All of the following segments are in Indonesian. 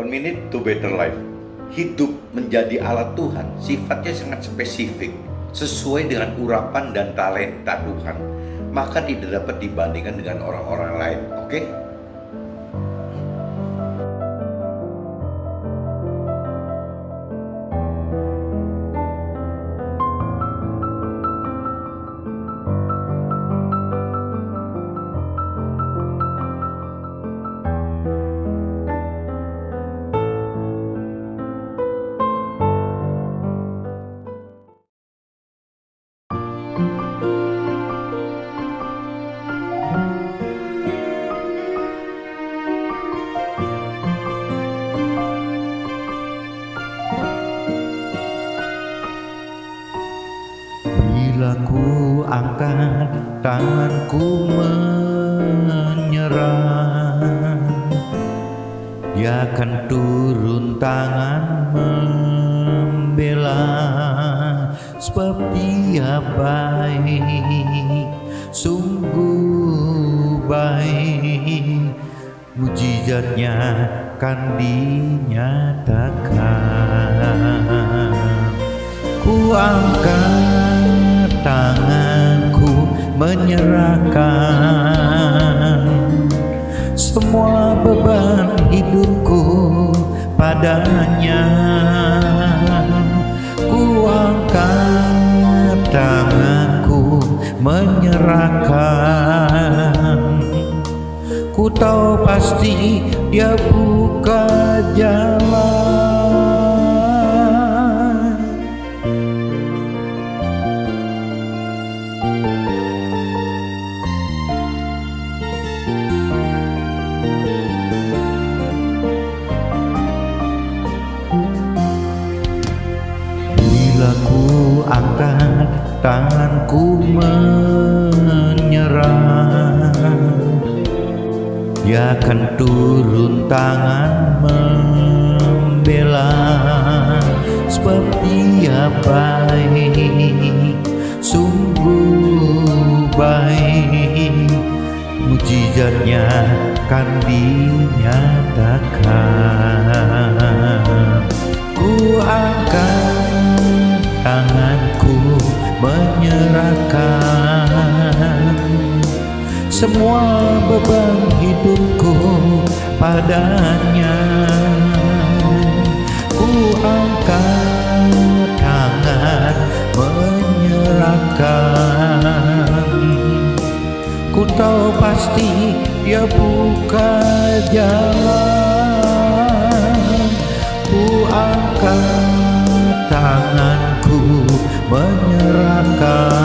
One Minute to Better Life. Hidup menjadi alat Tuhan sifatnya sangat spesifik, sesuai dengan urapan dan talenta Tuhan, maka tidak dapat dibandingkan dengan orang-orang lain. Oke? Bila ku angkat tanganku menyerah, Dia akan turun tangan membela, sebab Dia baik, sungguh baik, mujizatnya kan dinyatakan. Ku angkat tanganku menyerahkan semua beban hidupku padanya. Ku angkat tanganku menyerahkan. Ku tahu pasti Dia buka jalan. Bila ku angkat tanganku menyerah, Dia akan turun tangan membela, sebab Dia baik, sungguh baik, mujizatnya kan dinyatakan. Ku angkat tanganku menyerahkan semua beban hidupku padanya. Ku angkat tangan menyerahkan. Ku tahu pasti Dia buka jalan. Ku angkat tanganku menyerahkan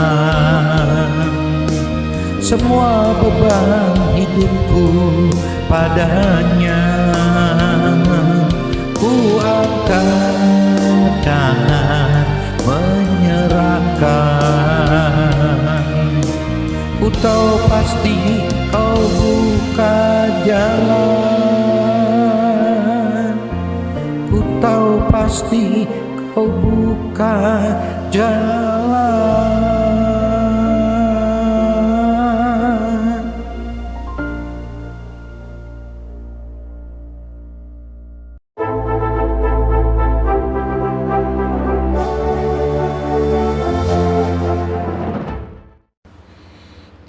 semua beban hidupku padanya. Ku angkat tangan menyerahkan. Ku tahu pasti Kau buka jalan. Ku tahu pasti Kau buka jalan.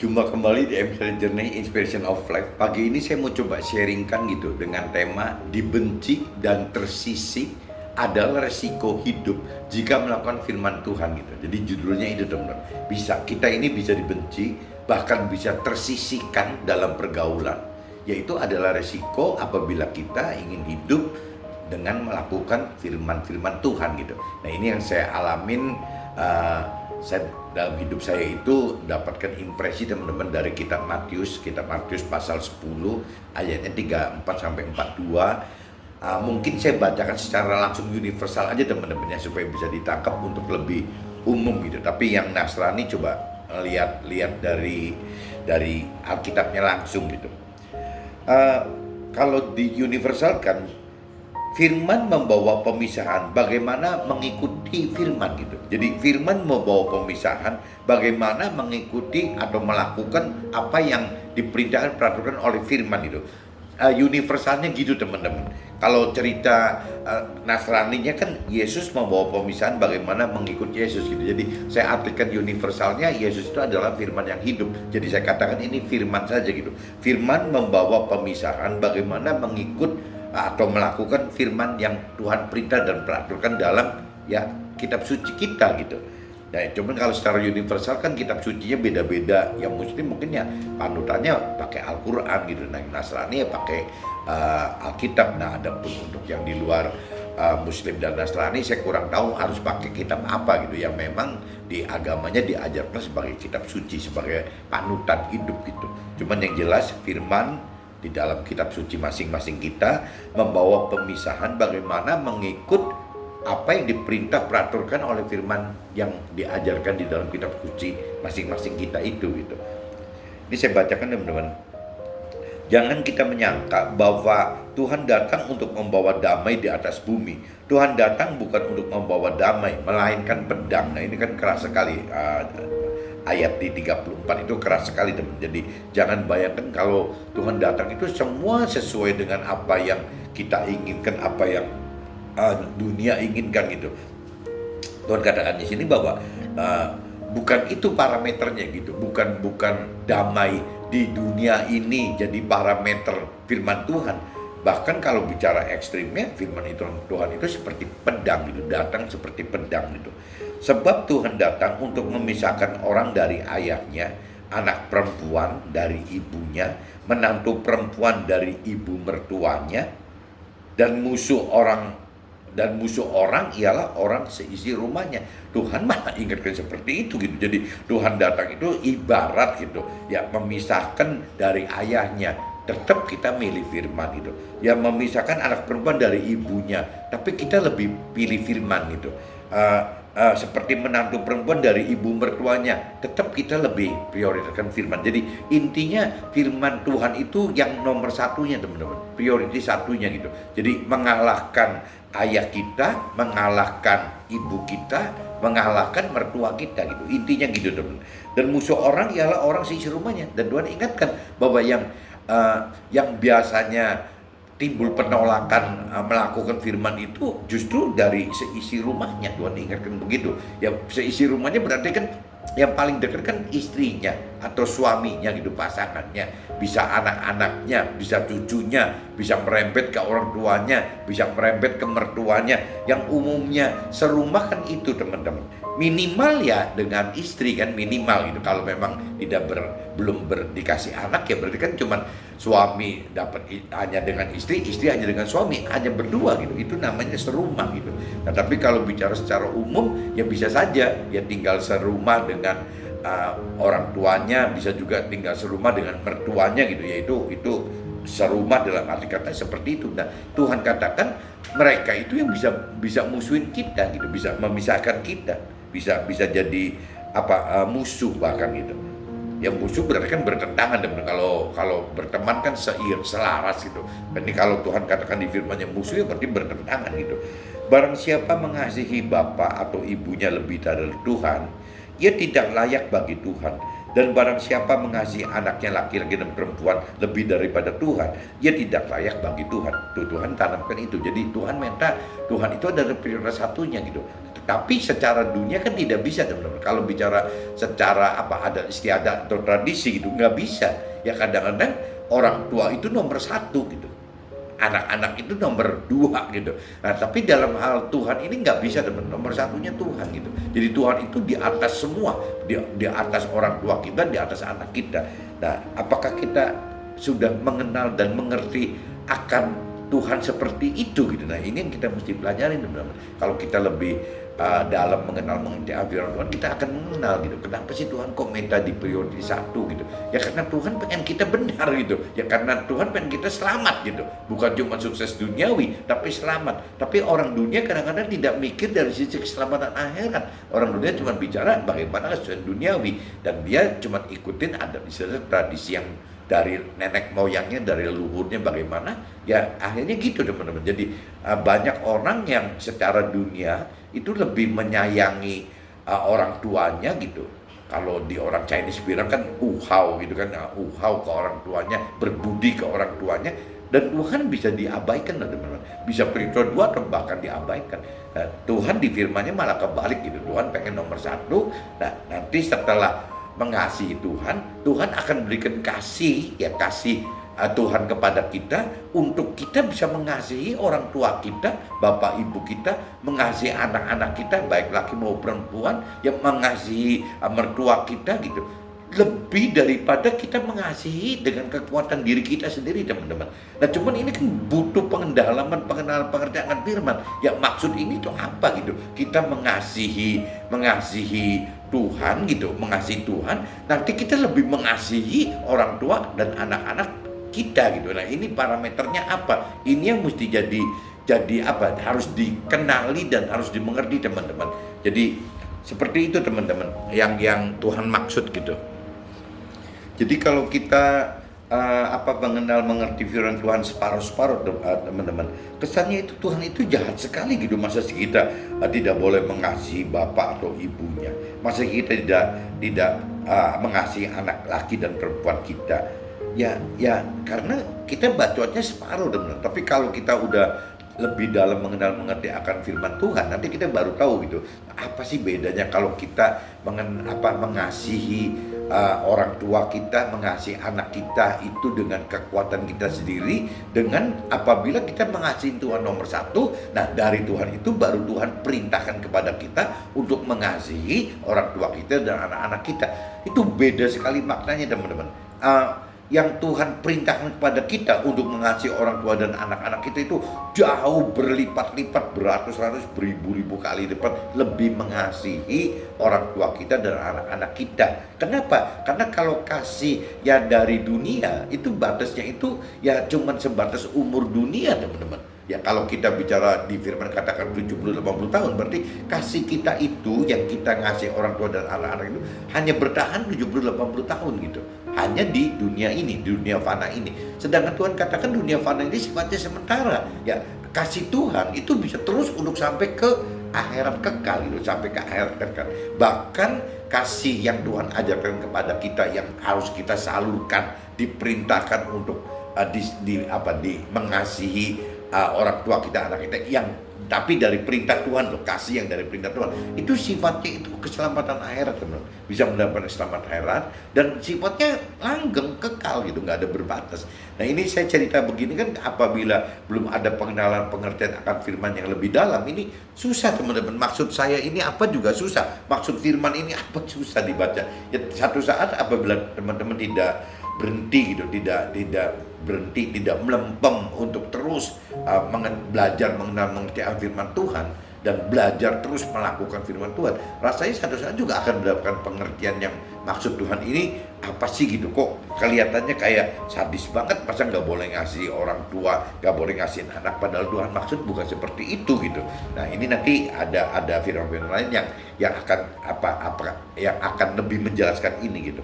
Jumpa kembali di episode Journey Inspiration of Life. Pagi ini saya mau coba sharingkan gitu dengan tema dibenci dan tersisih adalah resiko hidup jika melakukan firman Tuhan gitu. Jadi judulnya itu teman-teman. Kita ini bisa dibenci, bahkan bisa tersisihkan dalam pergaulan. Yaitu adalah resiko apabila kita ingin hidup dengan melakukan firman-firman Tuhan gitu. Nah ini yang saya alamin. Dalam hidup saya itu dapatkan impresi teman-teman dari kitab Matius pasal 10 ayatnya 34 sampai 42. Mungkin saya bacakan secara langsung universal aja teman-teman ya, supaya bisa ditangkap untuk lebih umum gitu. Tapi yang Nasrani coba lihat dari Alkitabnya langsung gitu. Kalau di universal kan firman membawa pemisahan, bagaimana mengikuti firman gitu. Jadi firman membawa pemisahan, bagaimana mengikuti atau melakukan apa yang diperintahkan peraturan oleh firman itu. universalnya gitu teman-teman. Kalau cerita Nasraninya kan Yesus membawa pemisahan bagaimana mengikut Yesus gitu. Jadi saya artikan universalnya Yesus itu adalah firman yang hidup. Jadi saya katakan ini firman saja gitu. Firman membawa pemisahan bagaimana mengikut atau melakukan firman yang Tuhan perintah dan peraturkan dalam ya kitab suci kita gitu. Nah, cuman kalau secara universal kan kitab sucinya beda-beda. Yang Muslim mungkin ya panutannya pakai Al-Quran gitu. Nah, yang Nasrani ya pakai Alkitab. Nah, ada pun untuk yang di luar Muslim dan Nasrani saya kurang tahu harus pakai kitab apa gitu. Yang memang di agamanya diajarkan sebagai kitab suci, sebagai panutan hidup gitu. Cuman yang jelas firman di dalam kitab suci masing-masing kita membawa pemisahan bagaimana mengikut apa yang diperintah peraturkan oleh firman yang diajarkan di dalam kitab suci masing-masing kita itu gitu. Ini saya bacakan teman-teman. Jangan kita menyangka bahwa Tuhan datang untuk membawa damai di atas bumi. Tuhan datang bukan untuk membawa damai, melainkan pedang. Nah, ini kan keras sekali. Ayat di 34 itu keras sekali teman. Jadi jangan bayangkan kalau Tuhan datang itu semua sesuai dengan apa yang kita inginkan, apa yang dunia inginkan gitu. Tuhan katakan di sini bahwa bukan itu parameternya gitu, bukan damai di dunia ini jadi parameter firman Tuhan. Bahkan kalau bicara ekstrimnya, firman itu Tuhan itu seperti pedang gitu, datang seperti pedang gitu. Sebab Tuhan datang untuk memisahkan orang dari ayahnya, anak perempuan dari ibunya, menantu perempuan dari ibu mertuanya, dan musuh orang ialah orang seisi rumahnya. Tuhan malah ingatkan seperti itu gitu. Jadi Tuhan datang itu ibarat gitu ya, memisahkan dari ayahnya. Tetap kita milih firman itu ya, memisahkan anak perempuan dari ibunya, tapi kita lebih pilih firman itu. Seperti menantu perempuan dari ibu mertuanya, tetap kita lebih prioritaskan firman. Jadi intinya firman Tuhan itu yang nomor satunya teman-teman, prioritas satunya gitu. Jadi mengalahkan ayah kita, mengalahkan ibu kita, mengalahkan mertua kita gitu. Intinya gitu teman. Dan musuh orang ialah orang seisi rumahnya. Dan Tuhan ingatkan bahwa yang biasanya timbul penolakan melakukan firman itu justru dari seisi rumahnya. Tuhan ingatkan begitu. Ya seisi rumahnya berarti kan yang paling dekat kan istrinya atau suaminya gitu, pasangannya, bisa anak-anaknya, bisa cucunya, bisa merembet ke orang tuanya, bisa merembet ke mertuanya. Yang umumnya serumah kan itu teman-teman. Minimal ya dengan istri kan, minimal gitu. Kalau memang belum dikasih anak ya berarti kan cuman suami dapat hanya dengan istri hanya dengan suami, hanya berdua gitu. Itu namanya serumah gitu. Nah, tapi kalau bicara secara umum ya bisa saja ya tinggal serumah dengan orang tuanya, bisa juga tinggal serumah dengan mertuanya gitu. Yaitu itu serumah dalam arti kata seperti itu. Nah, Tuhan katakan mereka itu yang bisa musuhin kita gitu, bisa memisahkan kita, bisa jadi musuh bahkan gitu. Yang musuh berarti kan bertentangan, dan kalau berteman kan selaras gitu. Ini kalau Tuhan katakan di firman-Nya musuh ya berarti bertentangan gitu. Barang siapa mengasihi bapa atau ibunya lebih dari Tuhan, ia tidak layak bagi Tuhan. Dan barang siapa mengasihi anaknya laki-laki dan perempuan lebih daripada Tuhan, ia tidak layak bagi Tuhan. Tuh, Tuhan tanamkan itu. Jadi Tuhan minta, Tuhan itu adalah prioritas satunya gitu. Tapi secara dunia kan tidak bisa teman-teman. Kalau bicara secara adat istiadat atau tradisi gitu nggak bisa. Ya kadang-kadang orang tua itu nomor satu gitu, anak-anak itu nomor dua gitu. Nah tapi dalam hal Tuhan ini nggak bisa teman, nomor satunya Tuhan gitu. Jadi Tuhan itu di atas semua, di atas orang tua kita, di atas anak kita. Nah apakah kita sudah mengenal dan mengerti akan Tuhan seperti itu gitu? Nah ini yang kita mesti pelajari teman-teman. Kalau kita lebih dalam mengenti firman Tuhan, kita akan mengenal gitu. Kenapa sih Tuhan kok minta di prioritas satu gitu? Ya karena Tuhan pengen kita benar gitu. Ya karena Tuhan pengen kita selamat gitu. Bukan cuma sukses duniawi, tapi selamat. Tapi orang dunia kadang-kadang tidak mikir dari sisi keselamatan akhirat. Orang dunia cuma bicara bagaimana kesusahan duniawi, dan dia cuma ikutin adat istiadat tradisi yang dari nenek moyangnya, dari leluhurnya bagaimana, ya akhirnya gitu teman-teman. Jadi banyak orang yang secara dunia itu lebih menyayangi orang tuanya gitu. Kalau di orang Chinese bilang kan uhao gitu kan, uhao ke orang tuanya, berbudi ke orang tuanya. Dan Tuhan bisa diabaikan, teman-teman. Bisa spiritual 2 atau bahkan diabaikan. Nah, Tuhan di firman-Nya malah kebalik gitu. Tuhan pengen nomor 1. Nah, nanti setelah mengasihi Tuhan, Tuhan akan berikan kasih Tuhan kepada kita untuk kita bisa mengasihi orang tua kita, bapak ibu kita, mengasihi anak-anak kita, baik laki maupun perempuan, yang mengasihi mertua kita gitu. Lebih daripada kita mengasihi dengan kekuatan diri kita sendiri, teman-teman. Nah, cuman ini kan butuh pengendalaman, pengertian firman. Ya, maksud ini tuh apa gitu? Kita mengasihi Tuhan gitu, mengasihi Tuhan. Nanti kita lebih mengasihi orang tua dan anak-anak kita gitu. Nah, ini parameternya apa? Ini yang mesti jadi apa? Harus dikenali dan harus dimengerti, teman-teman. Jadi seperti itu, teman-teman, yang Tuhan maksud gitu. Jadi kalau kita mengenal mengerti firman Tuhan separuh-separuh, teman-teman, kesannya itu Tuhan itu jahat sekali gitu. Masa sih kita tidak boleh mengasihi bapak atau ibunya? Masa kita tidak mengasihi anak laki dan perempuan kita? Ya karena kita bacotnya separuh, teman-teman. Tapi kalau kita udah lebih dalam mengenal mengerti akan firman Tuhan, nanti kita baru tahu gitu, apa sih bedanya kalau kita mengasihi orang tua kita, mengasihi anak kita itu dengan kekuatan kita sendiri, dengan apabila kita mengasihi Tuhan nomor 1. Nah, dari Tuhan itu baru Tuhan perintahkan kepada kita untuk mengasihi orang tua kita dan anak-anak kita. Itu beda sekali maknanya, teman-teman. Yang Tuhan perintahkan kepada kita untuk mengasihi orang tua dan anak-anak kita itu jauh berlipat-lipat, beratus-ratus, beribu-ribu kali lipat lebih mengasihi orang tua kita dan anak-anak kita. Kenapa? Karena kalau kasih ya dari dunia, itu batasnya itu ya cuman sebatas umur dunia, teman-teman. Ya kalau kita bicara di firman katakan 70-80 tahun, berarti kasih kita itu yang kita ngasih orang tua dan anak-anak itu hanya bertahan 70-80 tahun gitu. Hanya di dunia ini, di dunia fana ini. Sedangkan Tuhan katakan dunia fana ini sifatnya sementara. Ya, kasih Tuhan itu bisa terus untuk sampai ke akhirat kekal gitu, sampai ke akhirat kekal. Bahkan kasih yang Tuhan ajarkan kepada kita yang harus kita salurkan, diperintahkan untuk mengasihi orang tua kita, anak kita, yang tapi dari perintah Tuhan loh, kasih yang dari perintah Tuhan itu sifatnya itu keselamatan akhirat, teman, bisa mendapatkan keselamatan akhirat dan sifatnya langgeng, kekal gitu, nggak ada berbatas. Nah, ini saya cerita begini kan apabila belum ada pengenalan pengertian akan firman yang lebih dalam, ini susah, teman-teman. Maksud saya ini apa juga susah, maksud firman ini apa susah dibaca. Ya, satu saat apabila teman-teman tidak berhenti gitu, tidak berhenti, tidak melempem untuk terus belajar mengenal mengerti firman Tuhan dan belajar terus melakukan firman Tuhan, rasanya satu saat juga akan mendapatkan pengertian yang maksud Tuhan ini apa sih gitu. Kok kelihatannya kayak sadis banget, masa nggak boleh ngasih orang tua, nggak boleh ngasih anak, padahal Tuhan maksud bukan seperti itu gitu. Nah, ini nanti ada firman-firman lain yang akan lebih menjelaskan ini gitu.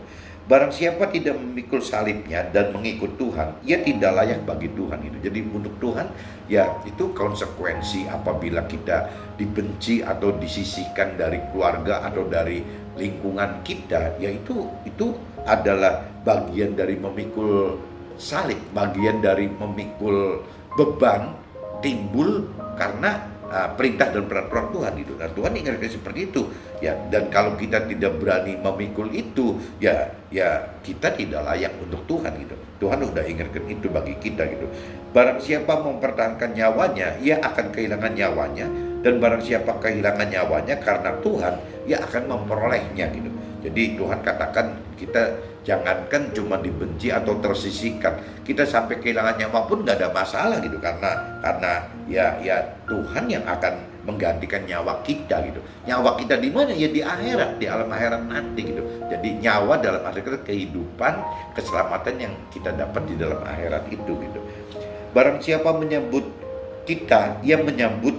Barang siapa tidak memikul salibnya dan mengikut Tuhan, ia tidak layak bagi Tuhan gitu. Jadi untuk Tuhan ya itu konsekuensi apabila kita dibenci atau disisihkan dari keluarga atau dari lingkungan kita, ya itu adalah bagian dari memikul salib, bagian dari memikul beban timbul karena perintah dan peraturan Tuhan gitu. Nah, Tuhan ingatkan seperti itu ya, dan kalau kita tidak berani memikul itu ya kita tidak layak untuk Tuhan gitu. Tuhan udah ingatkan itu bagi kita gitu. Barang siapa mempertahankan nyawanya, ia akan kehilangan nyawanya, dan barang siapa kehilangan nyawanya karena Tuhan, ia akan memperolehnya gitu. Jadi Tuhan katakan kita jangankan cuma dibenci atau tersisihkan, kita sampai kehilangan nyawa pun nggak ada masalah gitu, karena ya Tuhan yang akan menggantikan nyawa kita gitu. Nyawa kita di mana? Ya di akhirat, di alam akhirat nanti gitu. Jadi nyawa dalam arti kata kehidupan, keselamatan yang kita dapat di dalam akhirat itu gitu. Barang siapa menyambut kita, ia menyambut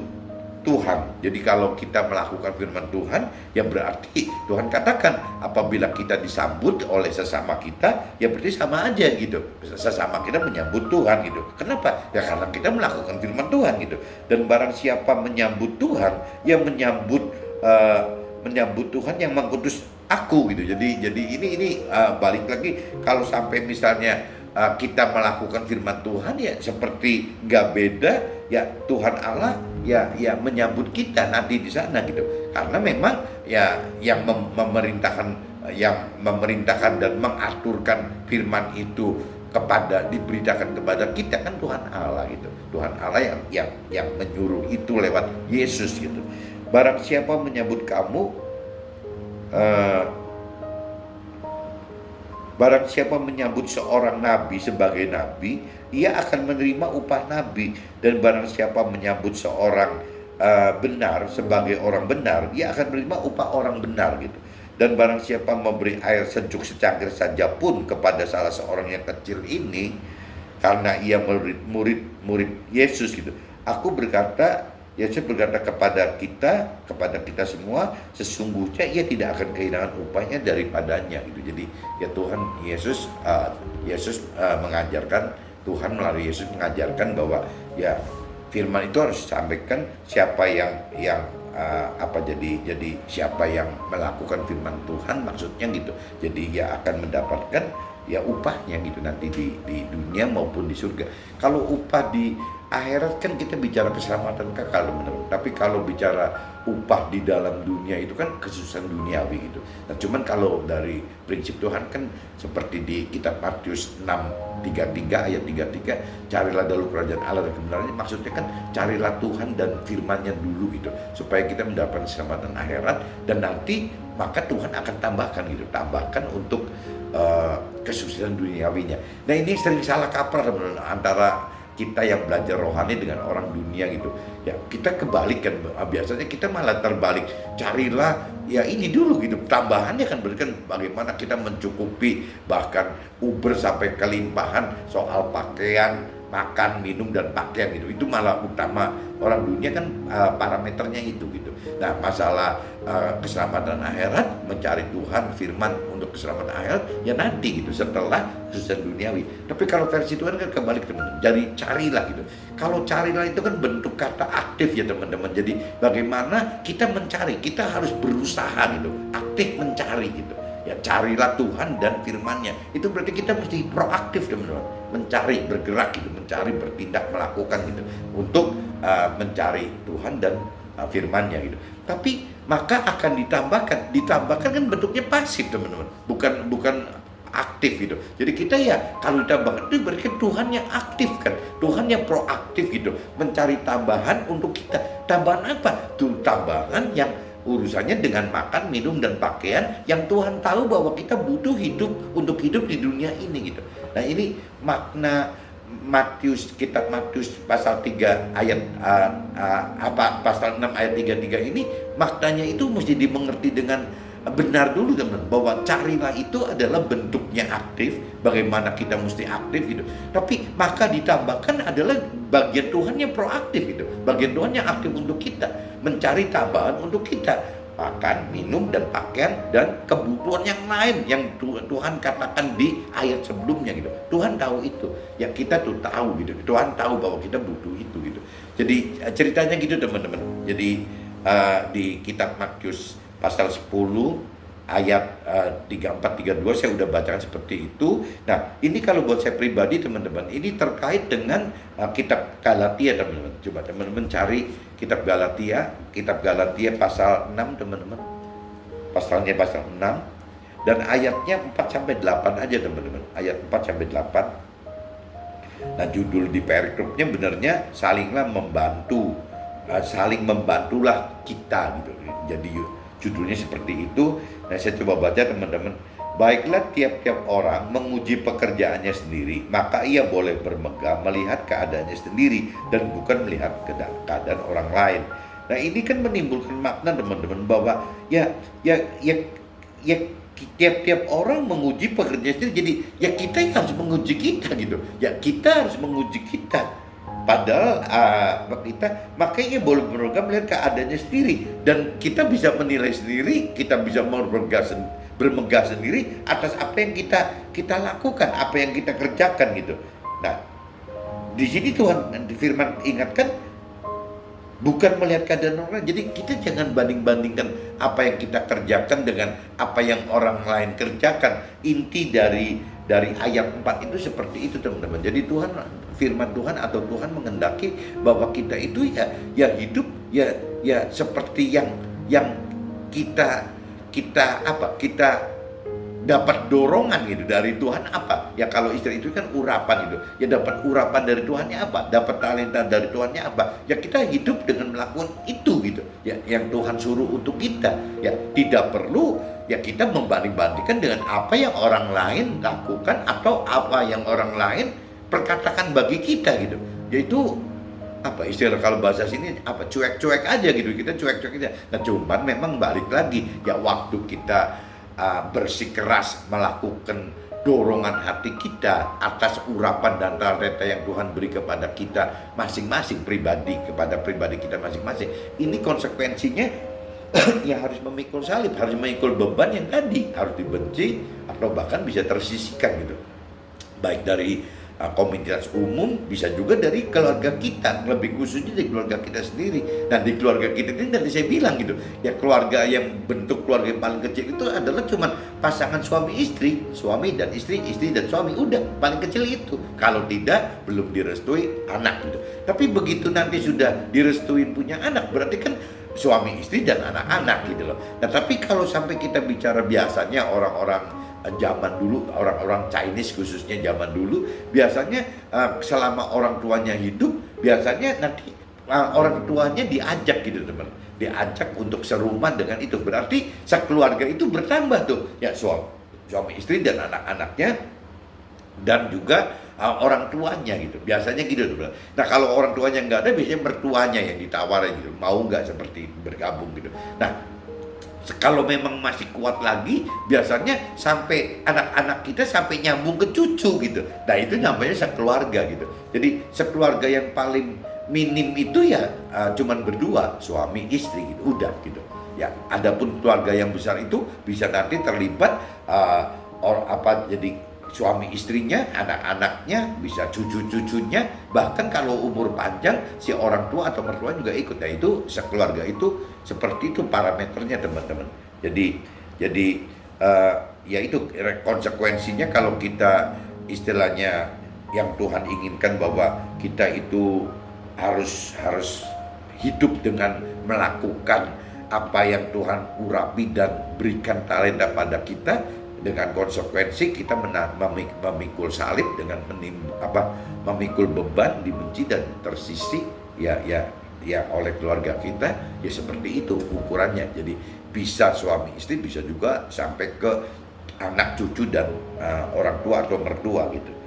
Tuhan. Jadi kalau kita melakukan firman Tuhan, ya berarti Tuhan katakan apabila kita disambut oleh sesama kita, ya berarti sama aja gitu. Sesama kita menyambut Tuhan gitu. Kenapa? Ya karena kita melakukan firman Tuhan gitu. Dan barang siapa menyambut Tuhan, ya menyambut Tuhan yang mengutus aku gitu. Jadi ini balik lagi, kalau sampai misalnya kita melakukan firman Tuhan ya seperti nggak beda ya Tuhan Allah ya menyambut kita nanti di sana gitu. Karena memang ya yang memerintahkan dan mengaturkan firman itu diberitakan kepada kita kan Tuhan Allah gitu. Tuhan Allah yang menyuruh itu lewat Yesus gitu. Barang siapa menyambut kamu barang siapa menyambut seorang nabi sebagai nabi, ia akan menerima upah nabi. Dan barang siapa menyambut seorang benar sebagai orang benar, ia akan menerima upah orang benar gitu. Dan barang siapa memberi air sejuk secangkir saja pun kepada salah seorang yang kecil ini, karena ia murid Yesus gitu. Yesus berkata kepada kita semua, sesungguhnya ia tidak akan kehilangan upahnya daripadanya gitu. Jadi ya Tuhan Yesus mengajarkan, Tuhan melalui Yesus mengajarkan bahwa ya firman itu harus disampaikan siapa yang jadi siapa yang melakukan firman Tuhan maksudnya gitu. Jadi ya akan mendapatkan ya upahnya gitu nanti di dunia maupun di surga. Kalau upah di akhirat kan kita bicara keselamatan kekal teman-teman. Tapi kalau bicara upah di dalam dunia itu kan kesusahan duniawi gitu. Nah cuman kalau dari prinsip Tuhan kan seperti di kitab Matius 6:33 ayat 33, carilah dahulu kerajaan Allah dan kebenarannya, maksudnya kan carilah Tuhan dan firman-Nya dulu gitu, supaya kita mendapatkan keselamatan akhirat dan nanti maka Tuhan akan tambahkan untuk kesusahan duniawinya. Nah ini sering salah kaprah teman-teman antara kita yang belajar rohani dengan orang dunia gitu. Ya kita kebalik kan, biasanya kita malah terbalik. Carilah ya ini dulu gitu, tambahannya kan berikan bagaimana kita mencukupi bahkan uber sampai kelimpahan soal pakaian, makan, minum dan pakaian gitu. Itu malah utama. Orang dunia kan parameternya itu gitu. Nah masalah keselamatan akhirat, mencari Tuhan, firman untuk keselamatan akhirat ya nanti gitu setelah kesusahan duniawi. Tapi kalau versi Tuhan kan kebalik teman-teman. Jadi carilah gitu. Kalau carilah itu kan bentuk kata aktif ya teman-teman. Jadi bagaimana kita mencari, kita harus berusaha gitu, aktif mencari gitu. Ya carilah Tuhan dan firman-Nya. Itu berarti kita mesti proaktif teman-teman, mencari, bergerak gitu, mencari, bertindak, melakukan gitu untuk mencari Tuhan dan firman-Nya gitu. Tapi maka akan ditambahkan kan bentuknya pasif teman-teman, bukan aktif gitu. Jadi kita ya kalau ditambahkan itu berarti Tuhan yang aktif kan, Tuhan yang proaktif gitu, mencari tambahan untuk kita. Tambahan apa? Tuh tambahan yang urusannya dengan makan, minum dan pakaian yang Tuhan tahu bahwa kita butuh untuk hidup di dunia ini gitu. Nah ini makna kitab Matius pasal 3 ayat pasal 6 ayat 33 ini maknanya itu mesti dimengerti dengan benar dulu teman-teman, bahwa carilah itu adalah bentuknya aktif, bagaimana kita mesti aktif gitu. Tapi maka ditambahkan adalah bagian Tuhan yang proaktif gitu, bagian Tuhan yang aktif untuk kita, mencari tambahan untuk kita, makan, minum dan pakaian dan kebutuhan yang lain yang Tuhan katakan di ayat sebelumnya gitu. Tuhan tahu itu, ya kita tuh tahu gitu. Tuhan tahu bahwa kita butuh itu gitu. Jadi ceritanya gitu teman-teman. Jadi di kitab Matius pasal 10 ayat 34-32 saya udah bacakan seperti itu. Nah ini kalau buat saya pribadi teman-teman, ini terkait dengan kitab Galatia teman-teman. Coba teman-teman cari kitab Galatia pasal 6 teman-teman. Pasalnya pasal 6 dan ayatnya 4-8 aja teman-teman. Ayat 4-8. Nah judul di perikrupnya benarnya salinglah membantu, saling membantulah kita gitu. Jadi judulnya seperti itu. Nah saya coba baca teman-teman. Baiklah tiap-tiap orang menguji pekerjaannya sendiri, maka ia boleh bermegah melihat keadaannya sendiri dan bukan melihat keadaan orang lain. Nah ini kan menimbulkan makna teman-teman bahwa ya tiap-tiap orang menguji pekerjaan sendiri. Jadi ya kita yang harus menguji kita gitu. Ya kita harus menguji kita. Padahal kita makanya boleh bermegah melihat keadaannya sendiri dan kita bisa menilai sendiri, kita bisa bermegah sendiri atas apa yang kita lakukan, apa yang kita kerjakan gitu. Nah, di sini Tuhan firman ingatkan bukan melihat keadaan orang, jadi kita jangan banding-bandingkan apa yang kita kerjakan dengan apa yang orang lain kerjakan. Inti dari ayat 4 itu seperti itu, teman-teman. Jadi Tuhan, firman Tuhan atau Tuhan menghendaki bahwa kita itu ya hidup ya seperti yang kita dapat dorongan gitu dari Tuhan apa? Ya kalau istilah itu kan urapan gitu. Ya dapat urapan dari Tuhannya apa? Dapat talenta dari Tuhannya apa? Ya kita hidup dengan melakukan itu gitu. Ya yang Tuhan suruh untuk kita. Ya tidak perlu ya kita membanding-bandingkan dengan apa yang orang lain lakukan atau apa yang orang lain perkatakan bagi kita gitu. Yaitu apa istilah kalau bahasa sini apa cuek-cuek aja gitu, kita cuek-cuek aja. Nah cuman memang balik lagi ya waktu kita bersikeras melakukan dorongan hati kita atas urapan dan talenta yang Tuhan beri kepada kita masing-masing pribadi, kepada pribadi kita masing-masing, ini konsekuensinya ya harus memikul salib, harus memikul beban yang tadi, harus dibenci atau bahkan bisa tersisihkan gitu, baik dari komunitas umum, bisa juga dari keluarga kita, lebih khususnya dari keluarga kita sendiri. Nah di keluarga kita ini tadi saya bilang gitu, ya keluarga yang bentuk keluarga yang paling kecil itu adalah cuman pasangan suami istri dan istri dan suami, udah paling kecil itu. Kalau tidak belum direstui anak gitu. Tapi begitu nanti sudah direstuin punya anak, berarti kan suami istri dan anak-anak gitu loh. Nah tapi kalau sampai kita bicara biasanya orang-orang zaman dulu, orang-orang Chinese khususnya zaman dulu, biasanya selama orang tuanya hidup, biasanya nanti orang tuanya diajak gitu teman, diajak untuk serumah dengan itu, berarti sekeluarga itu bertambah tuh, ya suami istri dan anak-anaknya dan juga orang tuanya gitu, biasanya gitu teman. Nah kalau orang tuanya nggak ada, biasanya mertuanya yang ditawarin gitu, mau nggak seperti bergabung gitu. Nah kalau memang masih kuat lagi, biasanya sampai anak-anak kita sampai nyambung ke cucu gitu. Nah itu namanya sekeluarga gitu. Jadi sekeluarga yang paling minim itu ya cuman berdua, suami istri gitu, udah gitu. Ya adapun keluarga yang besar itu bisa nanti terlibat jadi suami istrinya, anak-anaknya, bisa cucu-cucunya, bahkan kalau umur panjang si orang tua atau mertua juga ikut. Nah itu sekeluarga itu seperti itu parameternya teman-teman. Jadi ya itu konsekuensinya kalau kita istilahnya yang Tuhan inginkan bahwa kita itu harus hidup dengan melakukan apa yang Tuhan urapi dan berikan talenta pada kita. Dengan konsekuensi kita memikul salib, dengan memikul beban, dibenci dan tersisih ya oleh keluarga kita, ya seperti itu ukurannya. Jadi bisa suami istri, bisa juga sampai ke anak cucu dan orang tua atau mertua gitu.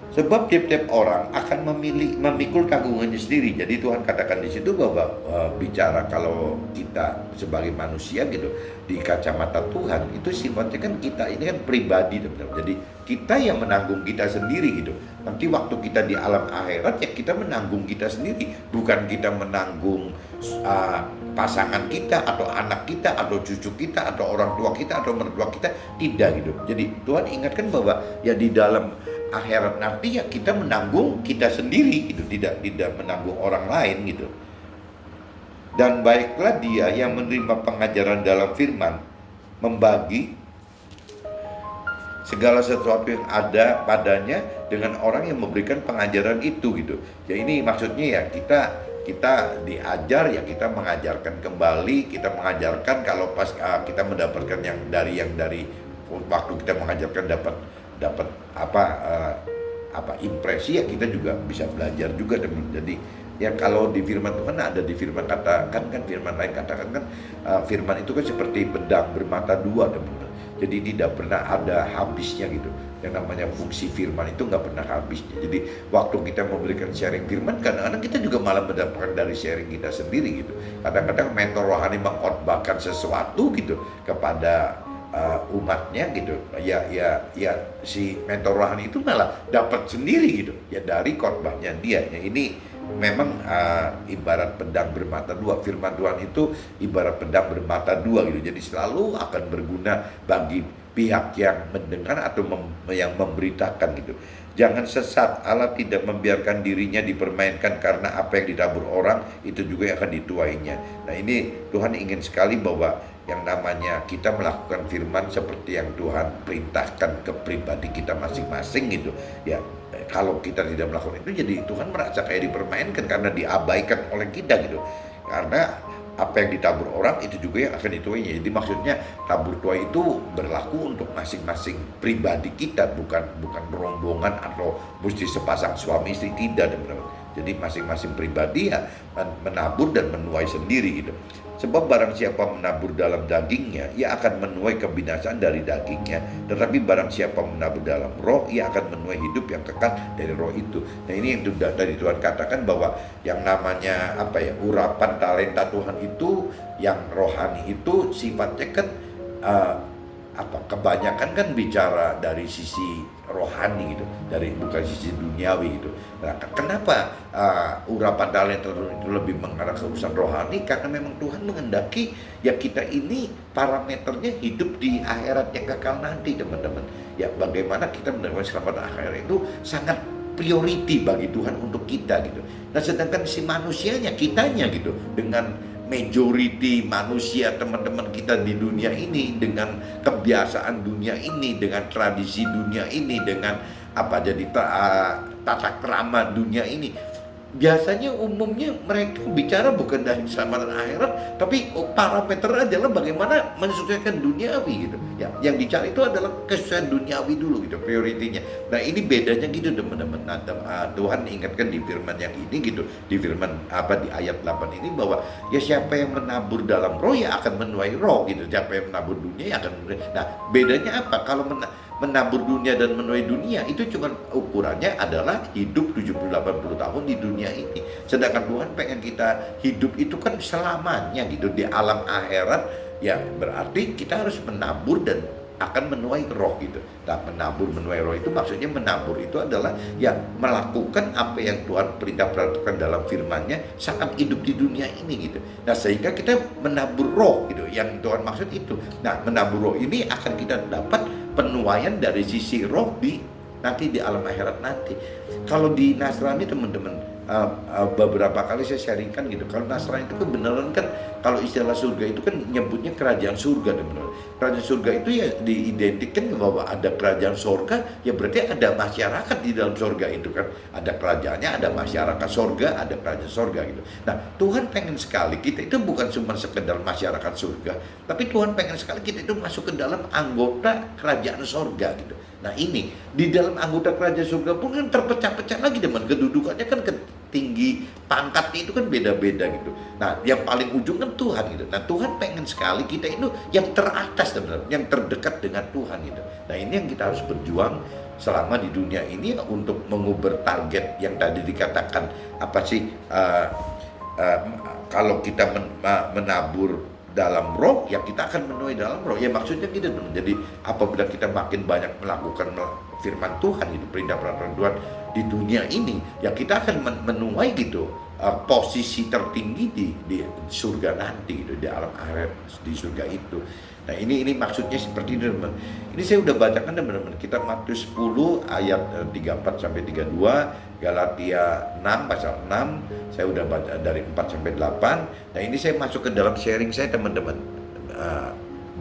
Sebab tiap-tiap orang akan memikul tanggungannya sendiri. Jadi Tuhan katakan di situ bahwa bicara kalau kita sebagai manusia gitu di kacamata Tuhan itu sifatnya kan kita ini kan pribadi teman-teman. Jadi kita yang menanggung kita sendiri gitu. Nanti waktu kita di alam akhirat ya kita menanggung kita sendiri, bukan kita menanggung pasangan kita atau anak kita atau cucu kita atau orang tua kita atau mertua kita, tidak gitu. Jadi Tuhan ingatkan bahwa ya di dalam akhirat nanti ya kita menanggung kita sendiri gitu, tidak menanggung orang lain gitu. Dan baiklah dia yang menerima pengajaran dalam firman membagi segala sesuatu yang ada padanya dengan orang yang memberikan pengajaran itu gitu. Ya ini maksudnya ya kita diajar, ya kita mengajarkan kembali, kita mengajarkan kalau pas kita mendapatkan yang dari waktu kita mengajarkan dapat impresi, ya kita juga bisa belajar juga teman. Jadi ya kalau di firman Tuhan ada di firman katakan kan, firman lain katakan kan, firman itu kan seperti pedang bermata dua teman. Jadi tidak pernah ada habisnya gitu. Yang namanya fungsi firman itu nggak pernah habisnya. Jadi waktu kita memberikan sharing firman, kadang-kadang kita juga malah mendapatkan dari sharing kita sendiri gitu. Kadang-kadang mentor rohani mengkhotbahkan sesuatu gitu kepada umatnya gitu, ya si mentor rohani itu malah dapat sendiri gitu ya dari khotbahnya dia. Ya ini memang ibarat pedang bermata dua. Firman Tuhan itu ibarat pedang bermata dua gitu. Jadi selalu akan berguna bagi pihak yang mendengar atau yang memberitakan gitu. Jangan sesat, Allah tidak membiarkan dirinya dipermainkan karena apa yang ditabur orang itu juga yang akan dituainya. Nah ini Tuhan ingin sekali bahwa yang namanya kita melakukan firman seperti yang Tuhan perintahkan ke pribadi kita masing-masing gitu. Ya kalau kita tidak melakukan itu jadi Tuhan merasa kayak dipermainkan karena diabaikan oleh kita gitu. Karena apa yang ditabur orang itu juga yang akan dituainya. Jadi maksudnya tabur tuai itu berlaku untuk masing-masing pribadi kita, bukan rombongan atau mesti sepasang suami istri, tidak teman-teman. Jadi masing-masing pribadi ya menabur dan menuai sendiri gitu. Sebab barang siapa menabur dalam dagingnya, ia akan menuai kebinasaan dari dagingnya. Tetapi barang siapa menabur dalam roh, ia akan menuai hidup yang kekal dari roh itu. Nah ini yang tadi Tuhan katakan bahwa yang namanya urapan talenta Tuhan itu, yang rohani itu sifatnya kan kebanyakan kan bicara dari sisi rohani gitu, dari bukan sisi duniawi gitu. Nah, kenapa urapan talenta itu lebih mengarah ke urusan rohani? Karena memang Tuhan menghendaki ya kita ini parameternya hidup di akhirat yang kekal nanti, teman-teman. Ya bagaimana kita mendapatkan keselamatan akhirat itu sangat priority bagi Tuhan untuk kita gitu. Nah sedangkan si manusianya, kitanya gitu, dengan majority manusia teman-teman kita di dunia ini, dengan kebiasaan dunia ini, dengan tradisi dunia ini, dengan tata krama dunia ini, biasanya umumnya mereka bicara bukan dari keselamatan akhirat, tapi parameter adalah bagaimana menyesuaikan duniawi gitu. Ya, yang dicari itu adalah kesuksesan duniawi dulu gitu, prioritinya. Nah ini bedanya gitu teman-teman. Nah, Tuhan ingatkan di firman yang ini gitu, di firman di ayat 8 ini bahwa ya siapa yang menabur dalam roh ya akan menuai roh gitu. Siapa yang menabur dunia ya akan menuai. Nah bedanya apa? Kalau menabur dunia dan menuai dunia itu cuma ukurannya adalah hidup 70-80 tahun di dunia ini. Sedangkan Tuhan pengen kita hidup itu kan selamanya gitu di alam akhirat. Ya berarti kita harus menabur dan akan menuai roh gitu. Nah menabur menuai roh itu maksudnya menabur itu adalah ya melakukan apa yang Tuhan perintahkan dalam firman-Nya saat hidup di dunia ini gitu. Nah sehingga kita menabur roh gitu, yang Tuhan maksud itu. Nah menabur roh ini akan kita dapat penuaian dari sisi roh nanti di alam akhirat nanti. Kalau di Nasrani teman-teman, beberapa kali saya sharingkan gitu, kalau Nasrani itu kebenaran kan kalau istilah surga itu kan nyebutnya kerajaan surga teman-teman. Kerajaan surga itu ya diidentikan bahwa ada kerajaan surga, ya berarti ada masyarakat di dalam surga itu kan. Ada kerajaannya, ada masyarakat surga, ada kerajaan surga gitu. Nah Tuhan pengen sekali kita itu bukan cuma sekedar masyarakat surga, tapi Tuhan pengen sekali kita itu masuk ke dalam anggota kerajaan surga gitu. Nah ini di dalam anggota kerajaan surga pun kan terpecah-pecah lagi teman, kedudukannya kan tinggi, pangkatnya itu kan beda-beda gitu. Nah yang paling ujung kan Tuhan gitu. Nah Tuhan pengen sekali kita itu yang teratas teman-teman, yang terdekat dengan Tuhan gitu. Nah ini yang kita harus berjuang selama di dunia ini untuk mengubah target yang tadi dikatakan kalau kita menabur dalam roh, ya kita akan menuai dalam roh. Ya maksudnya gitu teman. Jadi apabila kita makin banyak melakukan firman Tuhan itu, perintah peraturan Tuhan di dunia ini, ya kita akan menuai gitu posisi tertinggi di surga nanti gitu, di alam akhirat di surga itu. Nah ini maksudnya seperti itu teman. Ini saya udah bacakan teman-teman, kita Matius 10 ayat 34 sampai 32, Galatia 6 pasal 6, saya udah baca dari 4 sampai 8. Nah ini saya masuk ke dalam sharing saya teman-teman.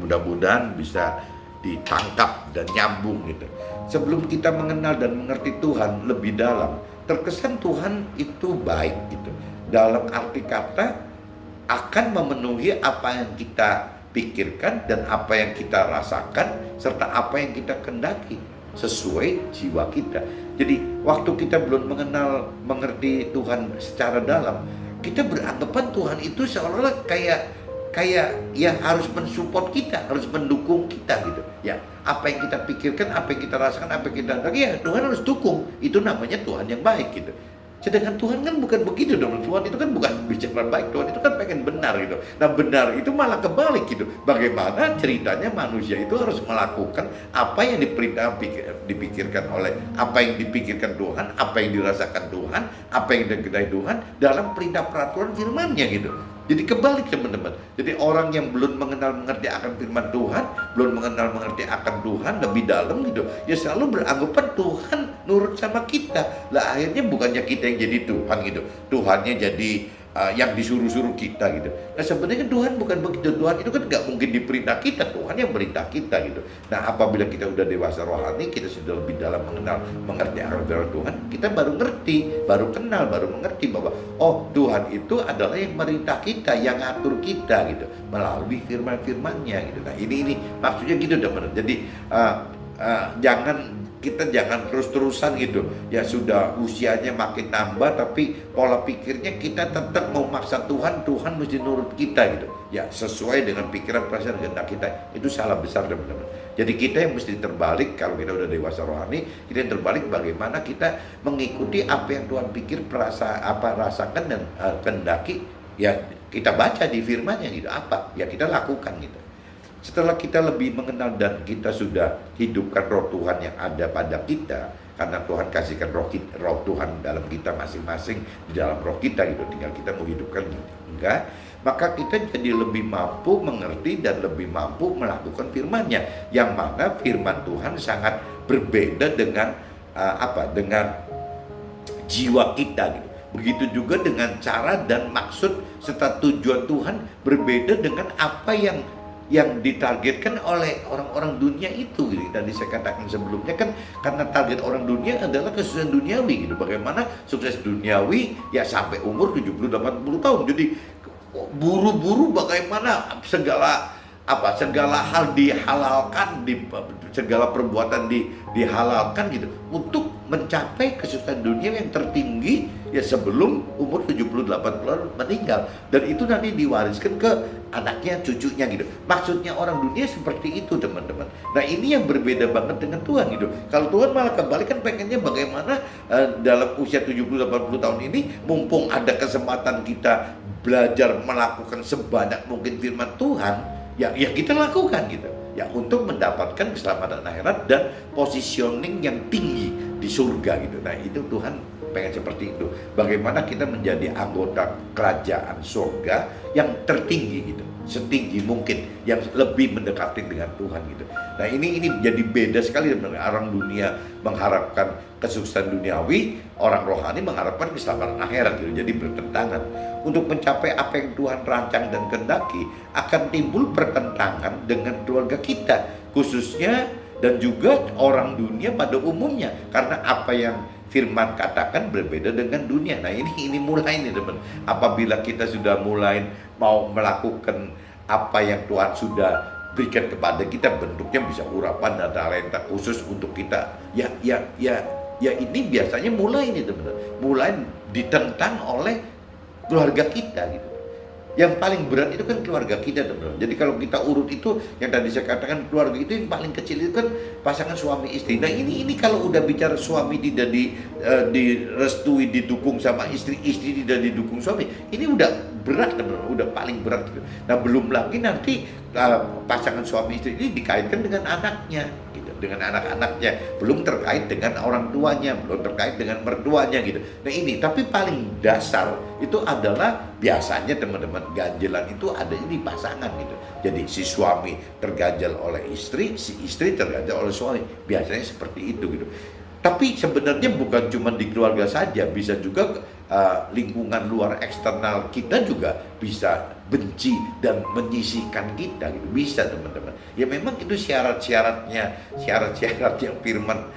Mudah-mudahan bisa ditangkap dan nyambung gitu. Sebelum kita mengenal dan mengerti Tuhan lebih dalam, terkesan Tuhan itu baik gitu. Dalam arti kata akan memenuhi apa yang kita pikirkan dan apa yang kita rasakan serta apa yang kita kendaki sesuai jiwa kita. Jadi waktu kita belum mengerti Tuhan secara dalam, kita beranggapan Tuhan itu seolah-olah kayak ya harus mensupport kita, harus mendukung kita gitu. Ya, apa yang kita pikirkan, apa yang kita rasakan, apa yang kita kendaki, ya Tuhan harus dukung. Itu namanya Tuhan yang baik gitu. Sedangkan Tuhan kan bukan begitu dong. Tuhan itu kan bukan bicara baik, Tuhan itu kan pengen benar gitu. Nah benar itu malah kebalik gitu. Bagaimana ceritanya manusia itu harus melakukan apa yang dipikirkan oleh, apa yang dipikirkan Tuhan, apa yang dirasakan Tuhan, apa yang diketahui Tuhan dalam perintah peraturan firman-Nya gitu. Jadi kebalik teman-teman. Jadi orang yang belum mengerti akan firman Tuhan, belum mengerti akan Tuhan lebih dalam gitu, ya selalu beranggapan Tuhan nurut sama kita. Lah akhirnya bukannya kita yang jadi Tuhan gitu, Tuhannya jadi yang disuruh-suruh kita gitu. Nah sebenarnya Tuhan bukan begitu. Tuhan itu kan nggak mungkin diperintah kita, Tuhan yang perintah kita gitu. Nah apabila kita udah dewasa rohani, kita sudah lebih dalam mengerti akan firman Tuhan, kita baru ngerti, baru kenal, baru mengerti bahwa oh Tuhan itu adalah yang merintah kita, yang ngatur kita gitu, melalui firman-firmannya gitu. Nah ini maksudnya gitu teman-teman. Jadi kita jangan terus-terusan gitu ya, sudah usianya makin nambah tapi pola pikirnya kita tetap mau maksa Tuhan mesti nurut kita gitu ya, sesuai dengan pikiran perasaan kehendak kita. Itu salah besar teman-teman. Jadi kita yang mesti terbalik. Kalau kita udah dewasa rohani, kita yang terbalik bagaimana kita mengikuti apa yang Tuhan pikir, rasakan dan kehendaki ya, kita baca di firman-Nya gitu, apa ya kita lakukan gitu. Setelah kita lebih mengenal dan kita sudah hidupkan roh Tuhan yang ada pada kita, karena Tuhan kasihkan roh Tuhan dalam kita masing-masing, di dalam roh kita gitu, tinggal kita mau hidupkan enggak, maka kita jadi lebih mampu mengerti dan lebih mampu melakukan firman-Nya, yang mana firman Tuhan sangat berbeda dengan dengan jiwa kita gitu. Begitu juga dengan cara dan maksud serta tujuan Tuhan berbeda dengan apa yang ditargetkan oleh orang-orang dunia itu gitu. Tadi saya katakan sebelumnya kan, karena target orang dunia adalah kesuksesan duniawi gitu. Bagaimana sukses duniawi ya sampai umur 70-80 tahun. Jadi buru-buru bagaimana segala hal dihalalkan, segala perbuatan dihalalkan gitu, untuk mencapai kesuksesan dunia yang tertinggi ya sebelum umur 70-80 tahun meninggal. Dan itu nanti diwariskan ke anaknya, cucunya gitu. Maksudnya orang dunia seperti itu teman-teman. Nah ini yang berbeda banget dengan Tuhan gitu. Kalau Tuhan malah kebalik, kan pengennya bagaimana dalam usia 70-80 tahun ini, mumpung ada kesempatan kita belajar melakukan sebanyak mungkin firman Tuhan, ya kita lakukan gitu ya, untuk mendapatkan keselamatan akhirat dan positioning yang tinggi di surga gitu. Nah itu Tuhan pengen seperti itu. Bagaimana kita menjadi anggota kerajaan surga yang tertinggi gitu, setinggi mungkin, yang lebih mendekati dengan Tuhan gitu. Nah ini jadi beda sekali dengan orang dunia mengharapkan kesuksesan duniawi, orang rohani mengharapkan keselamatan akhirat gitu. Jadi bertentangan. Untuk mencapai apa yang Tuhan rancang dan kehendaki, akan timbul pertentangan dengan keluarga kita khususnya, dan juga orang dunia pada umumnya, karena apa yang firman katakan berbeda dengan dunia. Nah ini mulai nih teman. Apabila kita sudah mulai mau melakukan apa yang Tuhan sudah berikan kepada kita, bentuknya bisa urapan dan talenta khusus untuk kita, ya ini biasanya mulai nih teman, mulai ditentang oleh keluarga kita gitu. Yang paling berat itu kan keluarga kita teman-teman. Jadi kalau kita urut itu, yang tadi saya katakan keluarga itu yang paling kecil itu kan pasangan suami istri. Nah ini kalau udah bicara suami tidak direstui, didukung sama istri tidak didukung suami, ini udah berat teman-teman, udah paling berat gitu. Nah belum lagi nanti pasangan suami istri ini dikaitkan dengan anaknya gitu, dengan anak-anaknya, belum terkait dengan orang tuanya, belum terkait dengan mertuanya gitu. Nah ini, tapi paling dasar itu adalah biasanya teman-teman, ganjelan itu adanya di pasangan gitu. Jadi si suami terganjal oleh istri, si istri terganjal oleh suami, biasanya seperti itu gitu. Tapi sebenarnya bukan cuma di keluarga saja, bisa juga lingkungan luar eksternal kita juga bisa benci dan menyisihkan kita gitu, bisa teman-teman. Ya memang itu syarat-syarat yang firman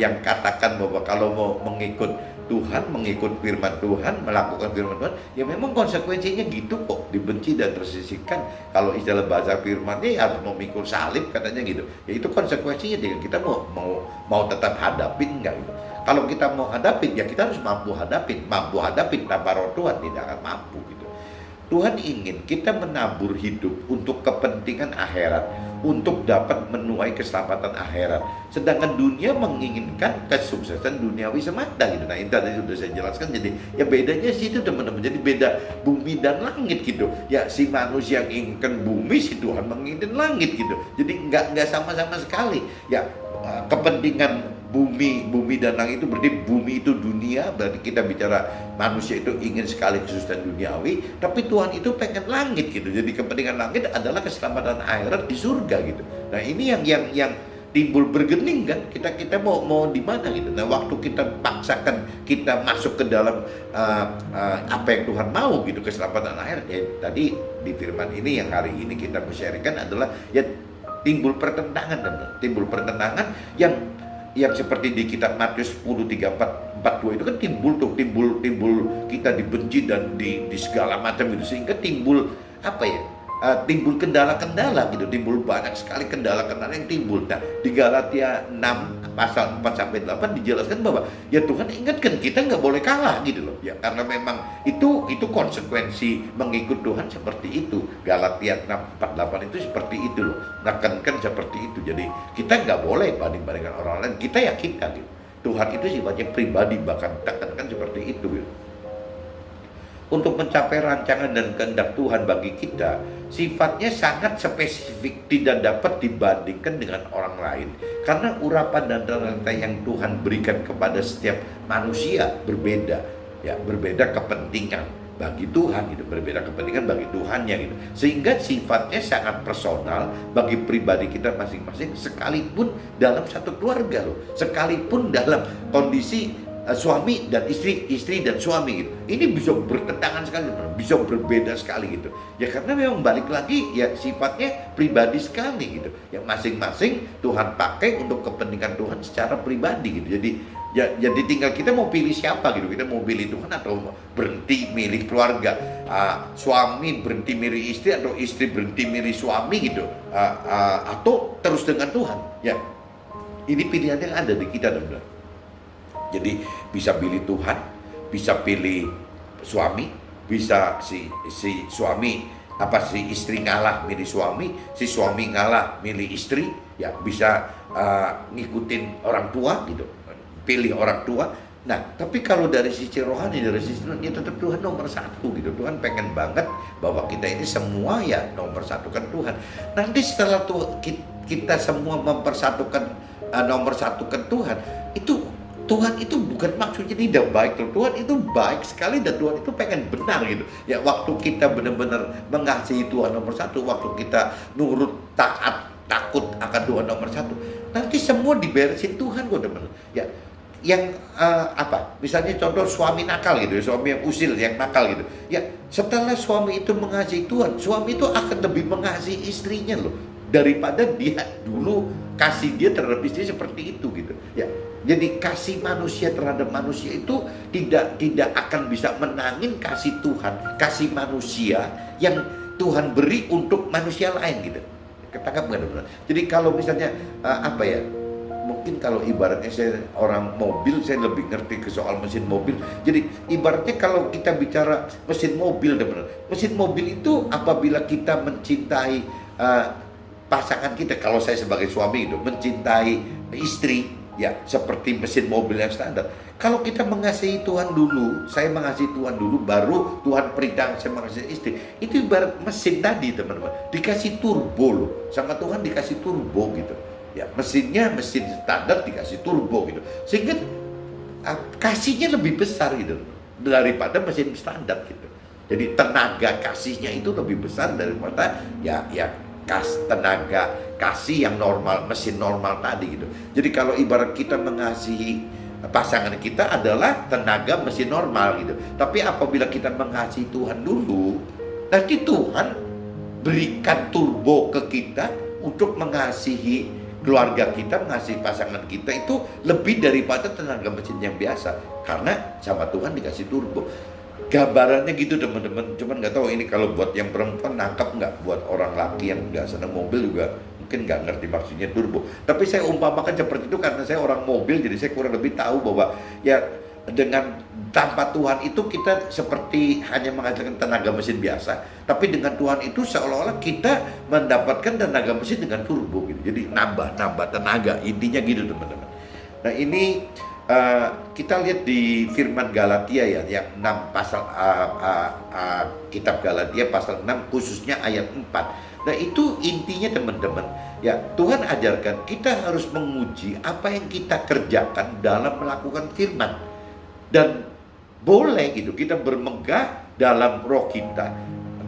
yang katakan bahwa kalau mau mengikut Tuhan, mengikut firman Tuhan, melakukan firman Tuhan, ya memang konsekuensinya gitu kok, dibenci dan tersisihkan. Kalau istilah bahasa firmannya ya harus memikul salib katanya gitu. Ya itu konsekuensinya, dengan kita mau tetap hadapin enggak gitu. Kalau kita mau hadapin, ya kita harus mampu hadapin tanpa roh Tuhan tidak akan mampu gitu. Tuhan ingin kita menabur hidup untuk kepentingan akhirat, untuk dapat menuai keselamatan akhirat. Sedangkan dunia menginginkan kesuksesan duniawi semata gitu. Nah, itu tadi sudah saya jelaskan. Jadi ya bedanya sih itu teman-teman. Jadi beda bumi dan langit gitu. Ya si manusia yang inginkan bumi, si Tuhan menginginkan langit gitu. Jadi nggak sama-sama sekali. Ya kepentingan bumi dan langit itu berarti bumi itu dunia, berarti kita bicara manusia itu ingin sekali kesusahan duniawi, tapi Tuhan itu pengen langit gitu. Jadi kepentingan langit adalah keselamatan akhirat di surga gitu. Nah ini yang timbul bergening kan, kita mau di mana gitu. Nah waktu kita paksakan kita masuk ke dalam apa yang Tuhan mau gitu, keselamatan akhirat, ya tadi di firman ini yang hari ini kita sharingkan adalah ya timbul pertentangan yang seperti di kitab Matius 10:34-42 itu kan timbul kita dibenci dan di segala macam itu, sehingga timbul apa ya, timbul kendala-kendala gitu, timbul banyak sekali kendala-kendala yang timbul. Nah di Galatia 6 pasal 4-8 dijelaskan bahwa ya Tuhan ingatkan kita nggak boleh kalah gitu loh ya, karena memang itu konsekuensi mengikut Tuhan seperti itu. Galatia 6:4-8 itu seperti itu loh, menekankan seperti itu. Jadi kita nggak boleh banding-bandingkan orang lain, kita ya kita gitu. Tuhan itu sifatnya pribadi, bahkan tekankan seperti itu gitu. Untuk mencapai rancangan dan kehendak Tuhan bagi kita, sifatnya sangat spesifik, tidak dapat dibandingkan dengan orang lain. Karena urapan dan talenta yang Tuhan berikan kepada setiap manusia berbeda, ya, berbeda kepentingan bagi Tuhan gitu, berbeda kepentingan bagi Tuhannya gitu. Sehingga sifatnya sangat personal bagi pribadi kita masing-masing, sekalipun dalam satu keluarga loh, sekalipun dalam kondisi suami dan istri dan suami gitu. Ini bisa bertentangan sekali, bisa berbeda sekali gitu. Ya karena memang balik lagi ya sifatnya pribadi sekali gitu. Ya masing-masing Tuhan pakai untuk kepentingan Tuhan secara pribadi gitu. Jadi tinggal kita mau pilih siapa gitu. Kita mau pilih Tuhan atau berhenti milih keluarga. Suami berhenti milih istri atau istri berhenti milih suami gitu. Atau terus dengan Tuhan. Ya ini pilihan yang ada di kita teman-teman. Jadi bisa pilih Tuhan, bisa pilih suami, bisa si suami si istri ngalah milih suami, si suami ngalah milih istri, ya bisa ngikutin orang tua gitu, pilih orang tua. Nah, tapi kalau dari sisi rohani, dari sisi Tuhan, ya tetap Tuhan nomor satu gitu. Tuhan pengen banget bahwa kita ini semua ya nomor satukan Tuhan. Nanti setelah kita semua nomor satukan Tuhan, itu Tuhan itu bukan maksudnya tidak baik loh. Tuhan itu baik sekali dan Tuhan itu pengen benar gitu. Ya waktu kita benar-benar mengasihi Tuhan nomor satu, waktu kita nurut, taat, takut akan Tuhan nomor satu, nanti semua diberesin Tuhan kok teman. Ya yang misalnya contoh suami nakal gitu ya, suami yang usil, yang nakal gitu. Ya setelah suami itu mengasihi Tuhan, suami itu akan lebih mengasihi istrinya loh, daripada dia dulu kasih dia terhadap istri seperti itu gitu. Ya jadi kasih manusia terhadap manusia itu tidak akan bisa menangin kasih Tuhan, kasih manusia yang Tuhan beri untuk manusia lain gitu. Ketangkap nggak teman-teman? Jadi kalau misalnya mungkin kalau ibaratnya saya orang mobil, saya lebih ngerti ke soal mesin mobil. Jadi ibaratnya kalau kita bicara mesin mobil teman-teman, mesin mobil itu apabila kita mencintai pasangan kita, kalau saya sebagai suami itu mencintai istri, ya seperti mesin mobil yang standar. Kalau kita mengasihi Tuhan dulu, saya mengasihi Tuhan dulu, baru Tuhan perintah saya mengasihi istri. Itu ibarat mesin tadi teman-teman, dikasih turbo loh, sama Tuhan dikasih turbo gitu. Ya mesin standar dikasih turbo gitu, sehingga kasihnya lebih besar gitu daripada mesin standar gitu. Jadi tenaga kasihnya itu lebih besar daripada tenaga kasih yang normal, mesin normal tadi gitu. Jadi kalau ibarat kita mengasihi pasangan kita adalah tenaga mesin normal gitu. Tapi apabila kita mengasihi Tuhan dulu, nanti Tuhan berikan turbo ke kita untuk mengasihi keluarga kita, mengasihi pasangan kita itu lebih daripada tenaga mesin yang biasa. Karena sama Tuhan dikasih turbo. Gambarannya gitu teman-teman, cuman nggak tahu ini kalau buat yang perempuan nangkap nggak, buat orang laki yang nggak senang mobil juga mungkin nggak ngerti maksudnya turbo. Tapi saya umpamakan seperti itu karena saya orang mobil, jadi saya kurang lebih tahu bahwa ya dengan tanpa Tuhan itu kita seperti hanya menghasilkan tenaga mesin biasa, tapi dengan Tuhan itu seolah-olah kita mendapatkan tenaga mesin dengan turbo gitu. Jadi nambah tenaga, intinya gitu teman-teman. Nah ini kita lihat di firman Galatia ya, yang 6 pasal kitab Galatia pasal 6 khususnya ayat 4. Nah itu intinya teman-teman, Ya, Tuhan ajarkan kita harus menguji apa yang kita kerjakan dalam melakukan firman. Dan boleh gitu, kita bermegah dalam roh kita,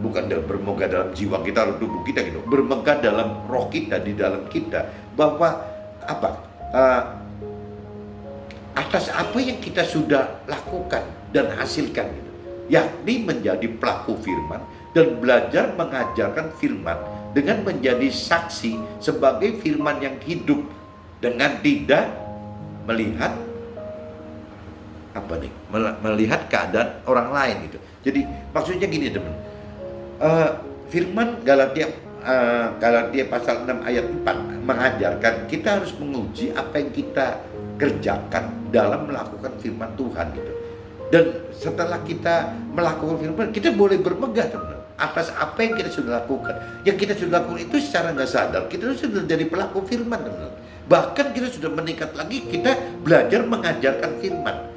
bukan bermegah dalam jiwa kita atau tubuh kita gitu, bermegah dalam roh kita, di dalam kita, bahwa apa, atas apa yang kita sudah lakukan dan hasilkan gitu, yakni menjadi pelaku firman dan belajar mengajarkan firman dengan menjadi saksi sebagai firman yang hidup, dengan tidak melihat apa nih, melihat keadaan orang lain gitu. Jadi maksudnya gini teman, firman Galatia pasal 6 ayat 4 mengajarkan kita harus menguji apa yang kita kerjakan dalam melakukan firman Tuhan gitu. Dan setelah kita melakukan firman, kita boleh bermegah teman atas apa yang kita sudah lakukan. Yang kita sudah lakukan itu secara nggak sadar kita sudah jadi pelaku firman teman. Bahkan kita sudah meningkat lagi, kita belajar mengajarkan firman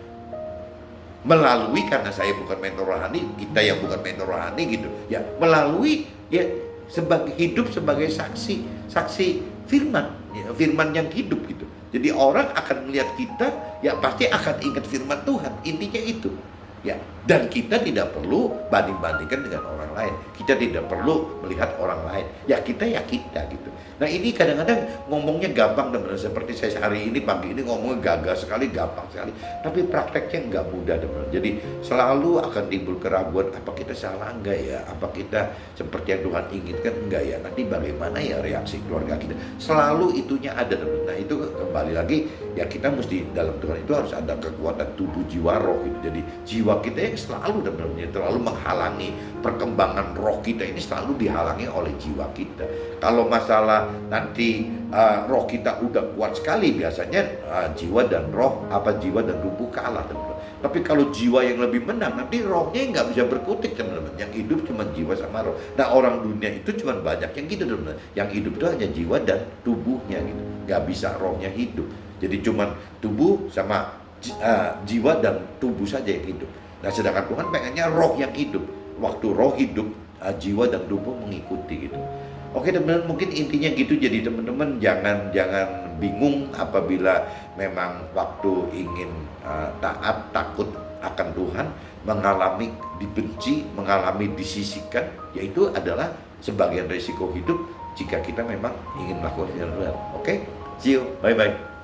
melalui, karena saya bukan mentor rohani, kita yang bukan mentor rohani gitu ya, melalui ya sebagai hidup sebagai saksi firman ya, firman yang hidup gitu. Jadi orang akan melihat kita ya pasti akan ingat firman Tuhan, intinya itu ya. Dan kita tidak perlu banding-bandingkan dengan orang lain, kita tidak perlu melihat orang lain ya, kita gitu. Nah ini kadang-kadang ngomongnya gampang teman-teman, seperti saya hari ini pagi ini ngomongnya gagah sekali, gampang sekali, tapi prakteknya nggak mudah teman-teman. Jadi selalu akan timbul keraguan, apa kita salah enggak ya, apa kita seperti yang Tuhan inginkan enggak ya, nanti bagaimana ya reaksi keluarga kita, selalu itunya ada teman-teman. Nah itu kembali lagi ya, kita mesti dalam Tuhan itu harus ada kekuatan tubuh jiwa roh gitu. Jadi jiwa kita yang selalu teman-teman terlalu menghalangi perkembangan roh kita, ini selalu dihalangi oleh jiwa kita. Kalau masalah nanti roh kita udah kuat sekali, biasanya jiwa dan tubuh kalah teman-teman. Tapi kalau jiwa yang lebih menang, nanti rohnya nggak bisa berkutik teman-teman. Yang hidup cuma jiwa sama roh. Nah orang dunia itu cuma banyak yang gitu teman-teman. Yang hidup itu hanya jiwa dan tubuhnya gitu, nggak bisa rohnya hidup. Jadi cuma tubuh sama jiwa dan tubuh saja yang hidup. Nah sedangkan Tuhan pengennya roh yang hidup. Waktu roh hidup, jiwa dan tubuh mengikuti gitu. Oke teman-teman, mungkin intinya gitu. Jadi teman-teman jangan bingung apabila memang waktu ingin taat, takut akan Tuhan, mengalami dibenci, mengalami disisihkan, yaitu adalah sebagian resiko hidup jika kita memang ingin melakukan Tuhan. Oke, see you, bye-bye.